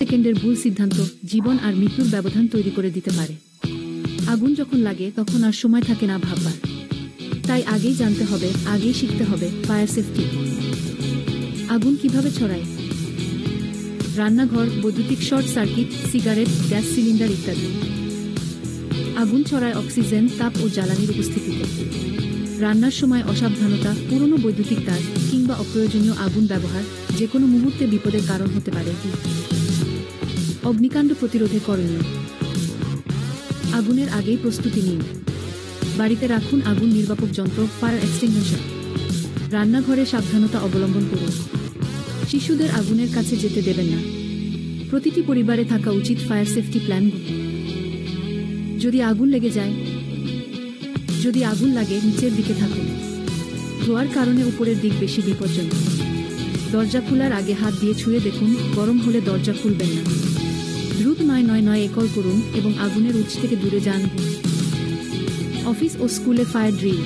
সেকেন্ডের ভুল সিদ্ধান্ত জীবন আর মৃত্যুর ব্যবধান তৈরি করে দিতে পারে। আগুন যখন লাগে তখন আর সময় থাকে না ভাববার। তাই আগেই জানতে হবে, আগেই শিখতে হবে ফায়ার সেফটি। আগুন কিভাবে ছড়ায়? রান্নাঘর, বৈদ্যুতিক short circuit, cigarette, gas cylinder ইত্যাদি। আগুন ছড়ায় অক্সিজেন, তাপ ও জ্বালানির উপস্থিতিতে। রান্নার সময় অসাবধানতা, পুরনো বৈদ্যুতিক তার কিংবা অপ্রয়োজনীয় আগুন ব্যবহার যে কোনো মুহূর্তে বিপদের কারণ হতে পারে। অগ্নিকাণ্ড প্রতিরোধে করণীয়: আগুনের আগেই প্রস্তুতি নিন। বাড়িতে রাখুন আগুন নির্বাপক যন্ত্র, ফায়ার এক্সটিংগুইশার। রান্নাঘরে সাবধানতা অবলম্বন করুন। শিশুদের আগুনের কাছে যেতে দেবেন না। প্রতিটি পরিবারে থাকা উচিত ফায়ার সেফটি প্ল্যানগুলো। যদি আগুন লেগে যায়, যদি আগুন লাগে নিচের দিকে থাকুন। ধোয়ার কারণে উপরের দিক বেশি বিপজ্জনক। দরজা খোলার আগে হাত দিয়ে ছুঁয়ে দেখুন, গরম হলে দরজা খুলবেন না। দ্রুত 999 কল করুন এবং আগুনের উৎস থেকে দূরে যান। অফিস ও স্কুলে ফায়ার ড্রিল।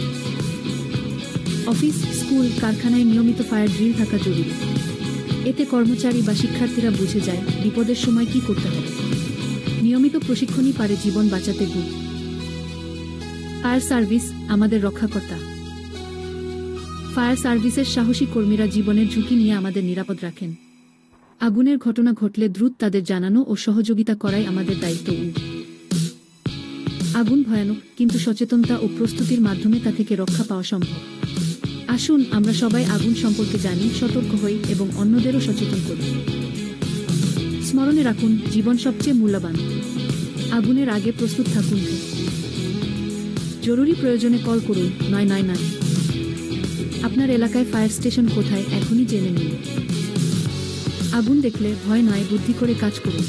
অফিস, স্কুল, কারখানায় নিয়মিত ফায়ার ড্রিল থাকা জরুরি। এতে কর্মচারী বা শিক্ষার্থীরা বুঝে যায় বিপদের সময় কি করতে হবে। নিয়মিত প্রশিক্ষণই পারে জীবন বাঁচাতে। ফায়ার সার্ভিস আমাদের রক্ষাকর্তা। ফায়ার সার্ভিসের সাহসী কর্মীরা জীবনের ঝুঁকি নিয়ে আমাদের নিরাপদ রাখেন। আগুনের ঘটনা ঘটলে দ্রুত তাদের জানানো ও সহযোগিতা করাই আমাদের দায়িত্ব। আগুন ভয়ানক, কিন্তু সচেতনতা ও প্রস্তুতির মাধ্যমে তা থেকে রক্ষা পাওয়া সম্ভব। আসুন আমরা সবাই আগুন সম্পর্কে জানি, সতর্ক হই এবং অন্যদেরও সচেতন করি। স্মরণে রাখুন, জীবন সবচেয়ে মূল্যবান। আগুনের আগে প্রস্তুত থাকুন। জরুরি প্রয়োজনে কল করুন 999। আপনার এলাকায় ফায়ার স্টেশন কোথায় এখনই জেনে নিন। আগুন দেখলে ভয় নয়, বুদ্ধি করে কাজ করুন।